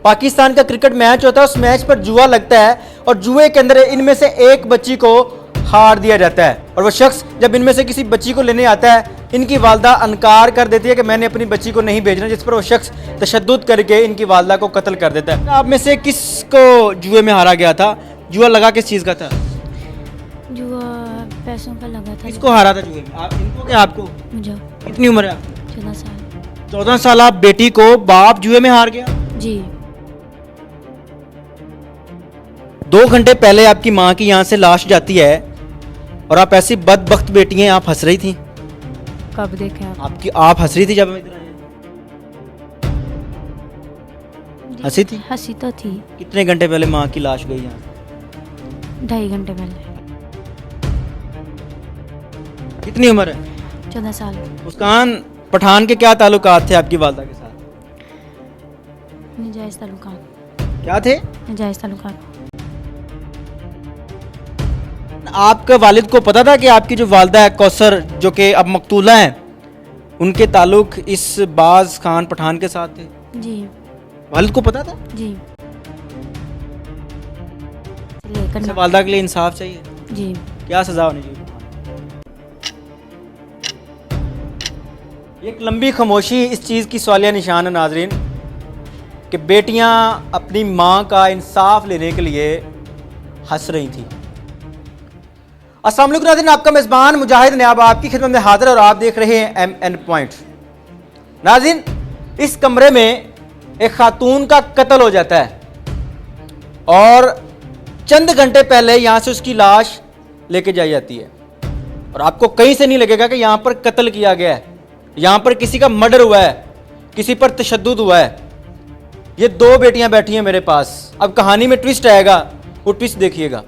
पाकिस्तान का cricket match होता है, उस मैच पर जुआ लगता है और जुए के अंदर इनमें से एक बच्ची को हार दिया जाता है और वो शख्स जब इनमें से किसी बच्ची को लेने आता है, इनकी वालदा इनकार कर देती है कि मैंने अपनी बच्ची को नहीं भेजना, जिस पर वो शख्स तशद्दुद करके इनकी वालदा को कत्ल कर देता है। आप में से किसको जुए में हारा गया था? जुआ लगा किस चीज़ का था? जुआ पैसों का लगा था। किसको हारा था जुए में? आप इनको क्या आपको? मुझे कितनी उम्र है आपकी? 14 साल। 14 साल। आप बेटी को बाप जुए में हार गया? जी। 2 घंटे पहले आपकी माँ की यहाँ से लाश जाती है और आप ऐसी बदबख्त बेटी हैं, आप हंस रही थी। कब देखे आप? आप हंस रही थी जब हम इधर आए? हंसी थी? हंसी तो थी। कितने घंटे पहले माँ की लाश गई यहाँ से? 2.5 घंटे पहले। कितनी उम्र है? 14 साल। मुस्कान, पठान के क्या ताल्लुकात थे आपकी वालदा के साथ? नजायज़ ताल्लुकात। क्या थे? नजायज़ ताल्लुकात। आपके वालिद को पता था कि आपकी जो वालदा है कौसर, जो कि अब मकतूला हैं, उनके ताल्लुक इस बाज खान पठान के साथ थे? जी। वालिद को पता था? जी। अच्छा, वालदा के लिए इंसाफ चाहिए। जी। क्या सजा होनी चाहिए? एक लंबी खामोशी इस चीज़ की सवालिया निशान है नाजरीन कि बेटियां अपनी माँ का इंसाफ लेने के लिए हंस रही थी। अस्सलाम वालेकुम नाज़रीन, आपका मेज़बान मुजाहिद नयाब आपकी खिदमत में हाजिर और आप देख रहे हैं MN पॉइंट। नाज़रीन, इस कमरे में एक खातून का कत्ल हो जाता है और चंद घंटे पहले यहाँ से उसकी लाश लेके जाई जाती है और आपको कहीं से नहीं लगेगा कि यहाँ पर कत्ल किया गया है, यहाँ पर किसी का मर्डर हुआ है, किसी पर तशद्दुद हुआ है। ये 2 बेटियां बैठी हैं मेरे पास। अब कहानी में ट्विस्ट आएगा, वो ट्विस्ट देखिएगा।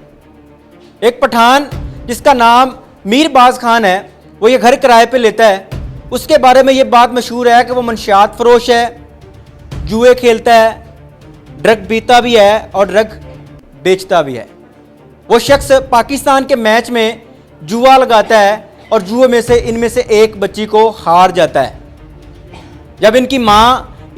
एक पठान जिसका नाम मीर बाज खान है, वो ये घर किराए पे लेता है। उसके बारे में ये बात मशहूर है कि वो मंशियात फरोश है, जुए खेलता है, ड्रग पीता भी है और ड्रग बेचता भी है। वो शख्स पाकिस्तान के मैच में जुआ लगाता है और जुए में से इनमें से एक बच्ची को हार जाता है। जब इनकी माँ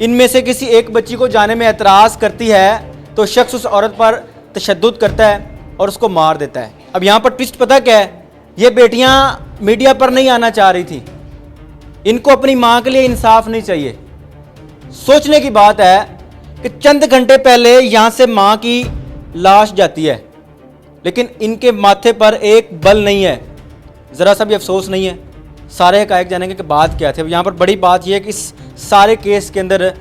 इनमें से किसी एक बच्ची को जाने में एतराज़ करती है तो शख्स उस औरत पर तशद्दुद करता है और उसको मार देता है। अब यहाँ पर ट्विस्ट पता क्या है? ये बेटियाँ मीडिया पर नहीं आना चाह रही थी, इनको अपनी माँ के लिए इंसाफ नहीं चाहिए। सोचने की बात है कि चंद घंटे पहले यहाँ से माँ की लाश जाती है, लेकिन इनके माथे पर एक बल नहीं है, ज़रा सा भी अफसोस नहीं है। सारे हक़ाइक़ जानेंगे कि बात क्या थे। यहाँ पर बड़ी बात यह है कि इस सारे केस के अंदर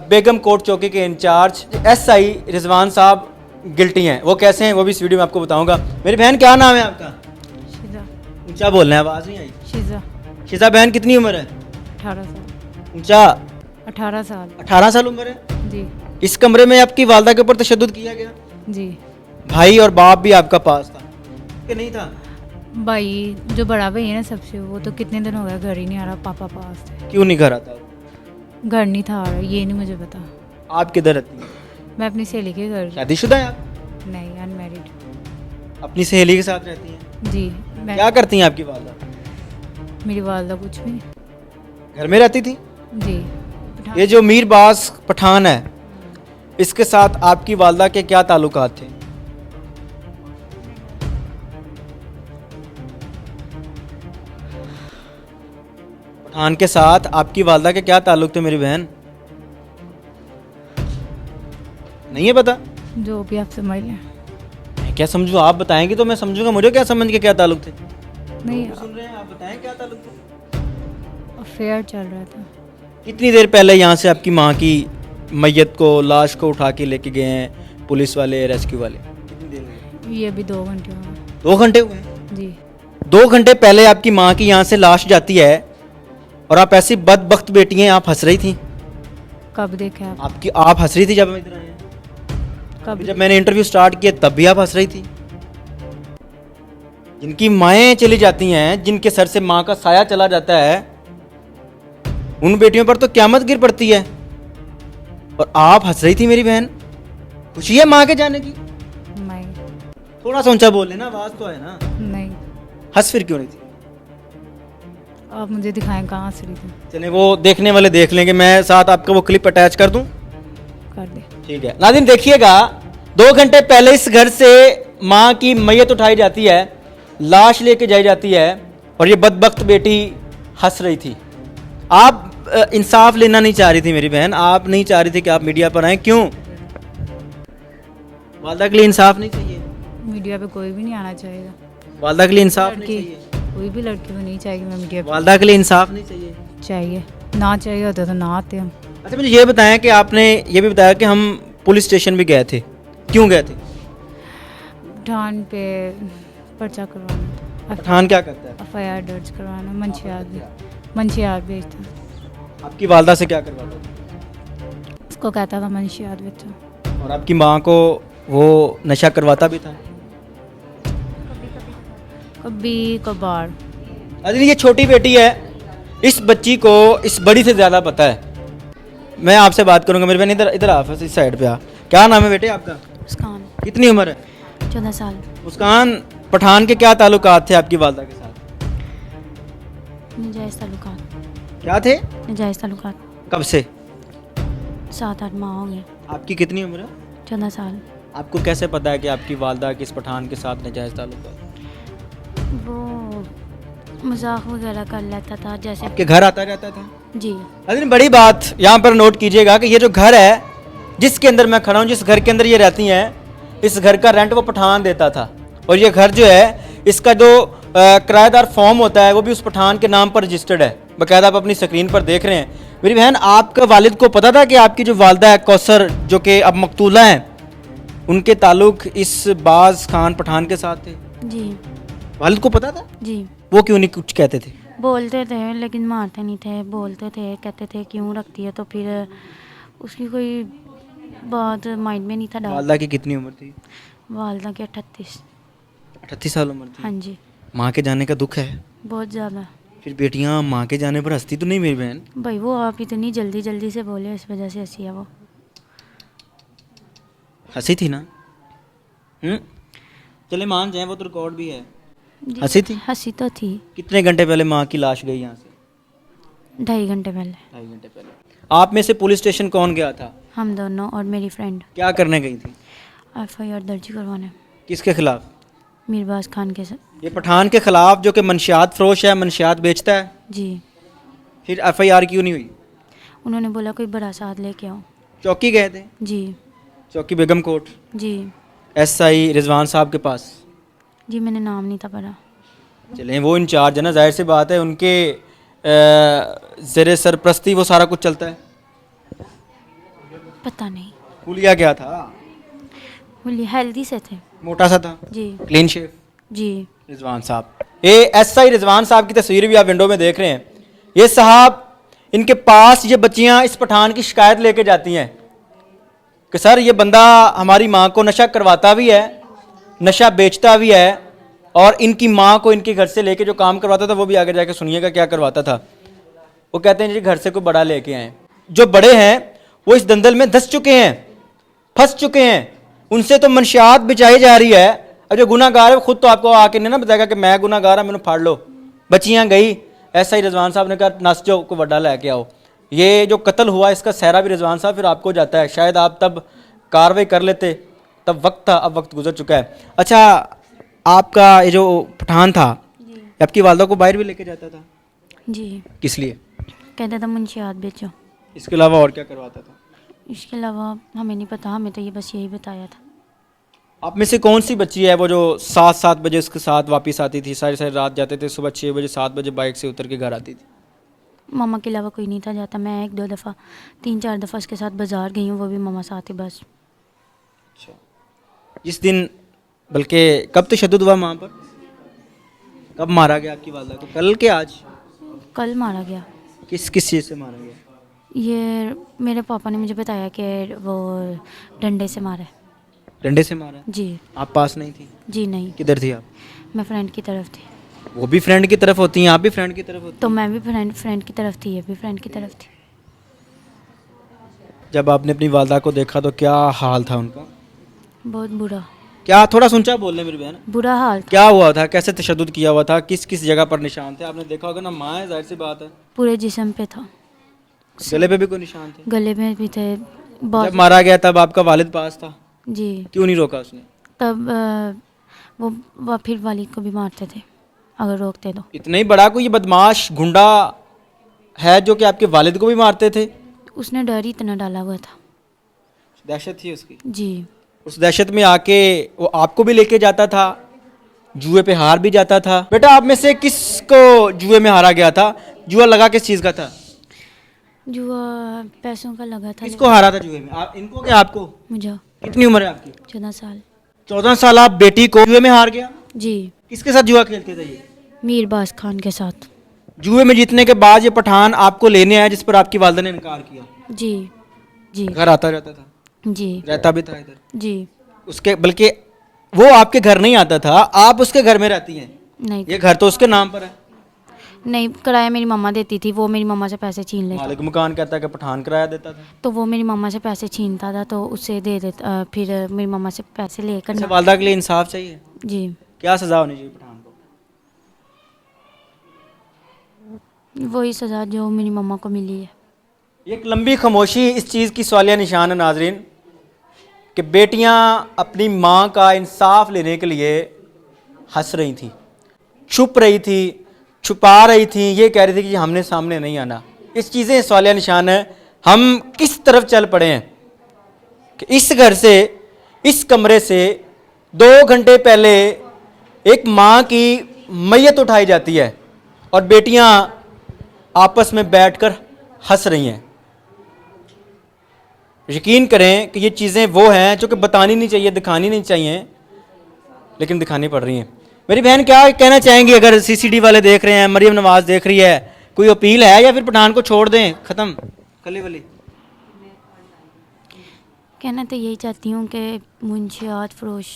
बेगम कोट चौकी के इंचार्ज SI रिजवान साहब गिल्टी हैं। वो कैसे हैं वो भी इस वीडियो में आपको बताऊंगा। मेरी बहन, क्या नाम है आपका? शिजा। ऊंचा बोलना है, आवाज़ नहीं आई। शिजा। शिजा बहन, कितनी उम्र है? 18 साल। ऊंचा। 18 साल। 18 साल उम्र है जी। इस कमरे में आपकी वालदा के ऊपर तशद्दुद किया गया? जी। भाई और बाप भी आपका पास था कि नहीं था? भाई जो बड़ा भाई है ना सबसे, वो तो कितने दिन हो गए घर ही नहीं आ रहा, पापा पास थे। क्यों नहीं घर आता? घर नहीं था आ रहा, ये नहीं मुझे पता। आप किधर रहती हैं? मैं अपनी सहेली के घर। शादीशुदा है आप? नहीं, अनमैरिड। अपनी सहेली के साथ रहती हैं? जी। मैं क्या करती हैं आपकी वालदा? मेरी वालदा कुछ भी। घर में रहती थी? जी। ये जो मीर बाज पठान है, इसके साथ आपकी वालदा के क्या ताल्लुकात थे? पठान के साथ आपकी वालदा के क्या ताल्लुक थे मेरी बहन? नहीं है पता? जो भी आप समझ लें। मैं क्या समझूं? आप बताएंगे तो मैं समझूंगा। मुझे क्या समझ के क्या ताल्लुक थे? नहीं, सुन रहे हैं, आप बताएं क्या ताल्लुक थे? अफेयर चल रहा था। कितनी देर पहले यहाँ से आपकी माँ की मैयत को, लाश को उठा के लेके गए हैं पुलिस वाले, रेस्क्यू वाले? कितनी देर हुई? ये भी 2 घंटे हो गए। 2 घंटे हुए हैं? जी। 2 घंटे पहले आपकी माँ की यहाँ से लाश जाती है और आप ऐसी बदबख्त बेटी हैं, आप हंस रही थी। कब देखे आप? आप हंस रही थी जब हम इधर आए हैं? कब? जब मैंने इंटरव्यू स्टार्ट किया तब भी आप हंस रही थी। जिनकी माएँ चली जाती हैं, जिनके सर से माँ का साया चला जाता है, उन बेटियों पर तो क़यामत गिर पड़ती है और आप हंस रही थी मेरी बहन। खुशी है माँ के जाने की? नहीं। थोड़ा सा ऊंचा बोल लेना, आवाज़ तो है ना। नहीं। हंस फिर क्यों नहीं थी? आप मुझे दिखाएं कहाँ हंस रही थी। चले वो देखने वाले देख लेंगे, मैं साथ आपका वो क्लिप अटैच कर दूं। कर दे। ठीक है नाज़रीन, देखिएगा 2 घंटे पहले इस घर से माँ की मैयत उठाई जाती है, लाश लेके जाई जाती है और ये बदबख्त बेटी हंस रही थी। आप इंसाफ लेना नहीं चाह रही थी मेरी बहन, आप नहीं चाह रही थी कि आप मीडिया पर आए, क्यों? वालदा के लिए इंसाफ नहीं चाहिए? मीडिया पे कोई भी नहीं आना चाहेगा। वालदा के लिए इंसाफ नहीं लड़की चाहिए? कोई भी लड़की को नहीं चाहिए मैं मीडिया पे। वालदा के लिए इंसाफ नहीं चाहिए? चाहिए, ना चाहिए होता तो ना आते हम। अच्छा मुझे ये बताएं कि आपने ये भी बताया कि हम पुलिस स्टेशन भी गए थे, क्यों गए थे? ठान पे पर्चा करवाना था, पठान क्या करता है? FIR दर्ज करवाना, मंशियात बेचता। आपकी वालदा से क्या करवाता था? उसको कहता था मंशियात बेचो। और आपकी माँ को वो नशा करवाता भी था? कभी कभार। अरे ये छोटी बेटी है, इस बच्ची को इस बड़ी से ज़्यादा पता है। मैं आपसे बात करूंगा मेरे बहन, इधर इधर आप इस साइड पे आ। क्या नाम है बेटे आपका? मुस्कान, कितनी उम्र है? 14 साल। मुस्कान, पठान के क्या ताल्लुकात थे आपकी वालदा के साथ? नजायज़ ताल्लुकात। क्या थे? नजायज़ ताल्लुकात। कब से? 7-8 माह हो गए। आपकी कितनी उम्र है? 14 साल। आपको कैसे पता है कि आपकी वालदा किस पठान के साथ नाजायज़ ताल्लुकात? वो मजाक वगैरह कर लेता था जैसे। आपके घर आता रहता था? जी। अरे बड़ी बात यहाँ पर नोट कीजिएगा कि ये जो घर है जिसके अंदर मैं खड़ा हूँ, जिस घर के अंदर ये रहती हैं, इस घर का रेंट वो पठान देता था। और ये घर जो है इसका जो किराएदार फॉर्म होता है वो भी उस पठान के नाम पर रजिस्टर्ड है। बाकायदा आप अपनी स्क्रीन पर देख रहे हैं। मेरी बहन, आपका वालिद को पता था कि आपकी जो वालदा है कौसर, जो कि अब मकतूला हैं, उनके ताल्लुक इस बाज खान पठान के साथ थे? जी। वालिद को पता था? जी। वो क्यों नहीं कुछ कहते थे? बोलते थे लेकिन मारते नहीं थे, बोलते थे, कहते थे क्यों रखती है, तो फिर उसकी कोई बात माइंड में नहीं था डाल। वालदा की कितनी उम्र थी? वालदा की 38। 38 साल उम्र थी। हाँ जी। माँ के जाने का दुख है? बहुत ज़्यादा। फिर बेटियां माँ के जाने पर हंसती तो नहीं मेरी बहन? भाई वो आप इतनी जल्दी जल्दी से बोले, इस वजह से हंसी है वो। हंसी थी ना? चले मान जाए, वो तो रिकॉर्ड भी है। हंसी थी? हंसी तो थी। कितने घंटे पहले माँ की लाश गई यहाँ से? 2.5 घंटे पहले। 2.5 घंटे पहले। आप में से पुलिस स्टेशन कौन गया था? हम दोनों और मेरी फ्रेंड। क्या करने गई थी? FIR दर्ज करवाने। किसके खिलाफ? मीरबाज खान के साथ। ये पठान के खिलाफ, जो कि मनशियात फरोश है, मनशियात बेचता है। जी। फिर FIR क्यों नहीं हुई? उन्होंने बोला कोई बड़ा साथ लेके आओ। चौकी गए थे? जी। चौकी बेगम कोट, जी। SI रिजवान साहब के पास? जी मैंने नाम नहीं था पढ़ा। चलें, वो इंचार्ज है ना, जाहिर सी बात है उनके ज़ेरे सरप्रस्ती वो सारा कुछ चलता है। पता नहीं। हुलिया क्या था? बोलिए हेल्दी से थे। मोटा सा था? जी। Clean shave? जी। रिजवान साहब, ये SI रिजवान साहब की तस्वीर भी आप विंडो में देख रहे हैं। ये साहब, इनके पास ये बच्चियां इस पठान की शिकायत लेके जाती हैं कि सर ये बंदा हमारी माँ को नशा करवाता भी है, नशा बेचता भी है, और इनकी माँ को इनके घर से लेके जो काम करवाता था वो भी आगे जाके सुनिएगा क्या करवाता था। वो कहते हैं जी घर से कोई बड़ा लेके आए। जो बड़े हैं वो इस दंदल में धंस चुके हैं, फंस चुके हैं, उनसे तो मनशियात बिछाई जा रही है। अब जो गुनाहगार है वो खुद तो आपको आके नहीं ना बताएगा कि मैं गुनाहगार हूं, मैंने फाड़ लो। बच्चियां गई, SI रिजवान साहब ने कहा नस जो को बड़ा लेके आओ। ये जो कत्ल हुआ इसका सहरा भी रिजवान साहब फिर आपको जाता है। शायद आप तब कार्रवाई कर लेते, तब वक्त था, अब वक्त गुजर चुका है। अच्छा, आपका ये जो पठान था, आपकी वालदा को बाहर भी लेके जाता था? जी। किस लिए? कहता था मुंशियात बेचो। इसके अलावा और क्या करवाता था? इसके अलावा हमें नहीं पता, हमें तो ये बस यही बताया था। आप में से कौन सी बच्ची है वो जो 7-7 बजे उसके साथ वापस आती थी, सारी सारी रात जाते थे, सुबह 6 बजे 7 बजे बाइक से उतर के घर आती थी? मामा के अलावा कोई नहीं था जाता। मैं 1-2 दफ़ा 3-4 दफ़ा उसके साथ बाज़ार गई हूँ, वो भी मामा साथ ही बस। अच्छा, जिस दिन, बल्कि कब तशद्दुद हुआ माँ पर? कब मारा गया आपकी वालदा को? कल के आज? कल मारा गया। किस किस चीज़ से मारा गया? ये मेरे पापा ने मुझे बताया कि वो डंडे से मारा है। डंडे से मारा? जी। आप पास नहीं थी? जी नहीं। किधर थी आप? मैं फ्रेंड की तरफ थी। वो भी फ्रेंड की तरफ होती हैं, आप भी फ्रेंड की तरफ होती तो मैं भी फ्रेंड की तरफ थी, ये भी फ्रेंड की तरफ थी। जब आपने अपनी वालदा को देखा तो क्या हाल था उनका? बहुत बुरा। क्या, थोड़ा ऊंचा बोल रहे मेरी बहन? बुरा हाल था। क्या हुआ था? कैसे तशद्दुद किया हुआ था? किस किस जगह पर निशान थे? आपने देखा होगा ना, माँ है, जाहिर सी बात है। पूरे जिस्म पे था। गले पे भी कोई निशान थे? गले में भी थे, बहुत। जब मारा गया तब आपका वालिद पास था, जी। क्यों नहीं रोका उसने? तब वो फिर वालिद को भी मारते थे अगर रोकते तो। इतना ही बड़ा कोई बदमाश गुंडा है जो कि आपके वालिद को भी मारते थे? उसने डर ही इतना डाला हुआ था। दहशत थी उसकी। जी। उस दहशत में आके वो आपको भी लेके जाता था, जुए पे हार भी जाता था। बेटा आप में से किसको जुए में हारा गया था? जुआ लगा किस चीज़ का था? जुआ पैसों का लगा था। किसको हारा था जुए में? आप इनको क्या आपको? मुझे कितनी उम्र है आपकी? 14 साल। 14 साल आप बेटी को जुए में हार गया? जी। किसके साथ जुआ खेलते थे ये? मीरबाज खान के साथ। जुए में जीतने के बाद ये पठान आपको लेने आया जिस पर आपकी वालदा ने इनकार किया? जी। जी। घर आता रहता था? जी। रहता भी था इधर? जी। उसके बल्कि वो आपके घर नहीं आता था, आप उसके घर में रहती हैं? नहीं ये घर तो उसके नाम पर है। नहीं, किराया मेरी मम्मा देती थी, वो मेरी मम्मा से पैसे छीन लेता। मालिक मकान कहता है कि पठान किराया देता था। तो वो मेरी मम्मा से पैसे छीनता था तो उससे दे देता, फिर मेरी मम्मा से पैसे लेकर अच्छा, वालदा के लिए इंसाफ चाहिए। जी। क्या सजा होनी चाहिए पठान को? वही सज़ा जो मेरी मम्मा को मिली है। एक लंबी खामोशी इस चीज़ की सवालिया निशान है नाजरीन कि बेटियां अपनी माँ का इंसाफ लेने के लिए हंस रही थी, छुप रही थी, छुपा रही थी, ये कह रही थी कि हमने सामने नहीं आना। इस चीज़ें सवालिया निशान है। हम किस तरफ चल पड़े हैं कि इस घर से, इस कमरे से 2 घंटे पहले एक माँ की मैयत उठाई जाती है और बेटियां आपस में बैठकर हंस रही हैं। यकीन करें कि ये चीज़ें वो हैं जो कि बतानी नहीं चाहिए, दिखानी नहीं चाहिए, लेकिन दिखानी पड़ रही हैं। मेरी बहन क्या कहना चाहेंगी अगर सीसीडी वाले देख रहे हैं, मरियम नवाज देख रही है, कोई अपील है या फिर पठान को छोड़ दें, ख़त्म कली वली? कहना तो यही चाहती हूँ कि मुंशियात फरोश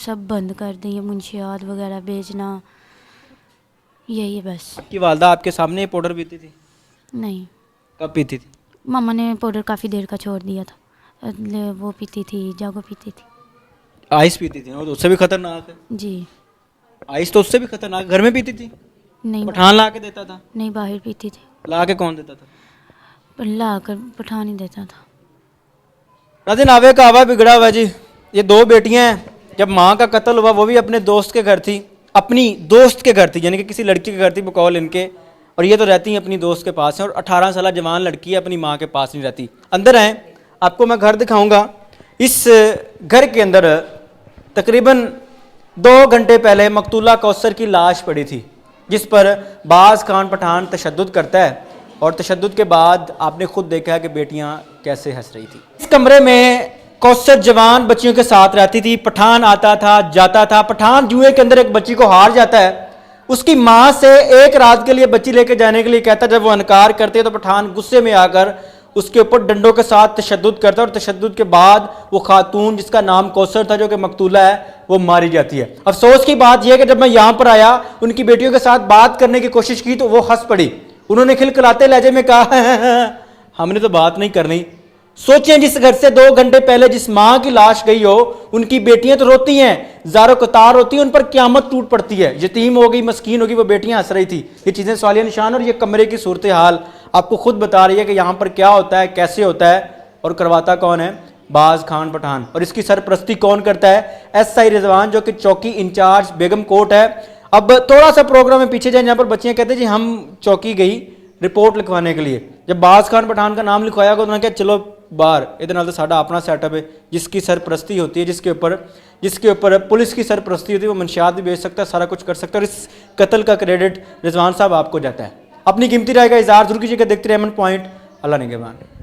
सब बंद कर दें, ये मुंशियात वगैरह बेचना, यही है बस। आपकी वालदा आपके सामने ही पाउडर पीती थी? नहीं, कब पीती थी? मम्मा ने पाउडर काफ़ी देर का छोड़ दिया था। वो पीती थी, जागो पीती थी। आइस पीती थी? वो तो उससे भी खतरनाक है। जी। आइस तो उससे भी खतरनाक। घर में पीती थी? नहीं, पठान ला के देता था? नहीं बाहर पीती थी। ला के कौन देता था? पर ला कर पठान ही देता था। नाज़रीन, आवे का आवा बिगड़ा हुआ जी। ये 2 बेटियां हैं। जब माँ का कत्ल हुआ वो भी अपने दोस्त के घर थी, अपनी दोस्त के घर थी, यानी कि किसी लड़की के घर थी बकौल इनके, और ये तो रहती हैं अपनी दोस्त के पास हैं। और 18 साल जवान लड़की है, अपनी माँ के पास नहीं रहती। अंदर आएँ, आपको मैं घर दिखाऊंगा। इस घर के अंदर तकरीबन 2 घंटे पहले मकतूला कौसर की लाश पड़ी थी, जिस पर बाज खान पठान तशद्दुद करता है, और तशद्दुद के बाद आपने खुद देखा है कि बेटियां कैसे हंस रही थी। इस कमरे में कौसर जवान बच्चियों के साथ रहती थी। पठान आता था, जाता था। पठान जुए के अंदर एक बच्ची को हार जाता है, उसकी माँ से एक रात के लिए बच्ची लेके जाने के लिए कहता है। जब वो इनकार करते तो पठान गुस्से में आकर उसके ऊपर डंडों के साथ तशद्दुद करता है, और तशद्दुद के बाद वो खातून जिसका नाम कौसर था, जो कि मकतूला है, वो मारी जाती है। अफसोस की बात यह है कि जब मैं यहाँ पर आया, उनकी बेटियों के साथ बात करने की कोशिश की तो वो हंस पड़ी। उन्होंने खिलखिलाते लहजे में कहा, हमने तो बात नहीं करनी। सोचें, जिस घर से 2 घंटे पहले जिस माँ की लाश गई हो, उनकी बेटियां तो रोती हैं, ज़ारो कतार होती है, उन पर क़यामत टूट पड़ती है। यतीम हो गई, मस्कीन हो गई, वो बेटियां हंस रही थी। ये चीज़ें सवालिया निशान, और ये कमरे की सूरत हाल आपको खुद बता रही है कि यहाँ पर क्या होता है, कैसे होता है, और करवाता कौन है? बाज खान पठान। और इसकी सरपरस्ती कौन करता है? SI रिजवान, जो कि चौकी इंचार्ज बेगम कोट है। अब थोड़ा सा प्रोग्राम में पीछे जाए, जहाँ पर बच्चियाँ कहते हैं जी हम चौकी गई रिपोर्ट लिखवाने के लिए। जब बाज खान पठान का नाम लिखवाया तो उन्होंने कहा चलो बाहर, ये तो साडा अपना सेटअप है, जिसकी सरपरस्ती होती है, जिसके ऊपर पुलिस की सरपरस्ती होती है, वो मंशियात भी बेच सकता है, सारा कुछ कर सकता है। और इस कत्ल का क्रेडिट रिजवान साहब आपको जाता है। अपनी कीमती राय का इज़हार जरूर कीजिएगा। देखते रहे अमन पॉइंट। अल्लाह निगहबान।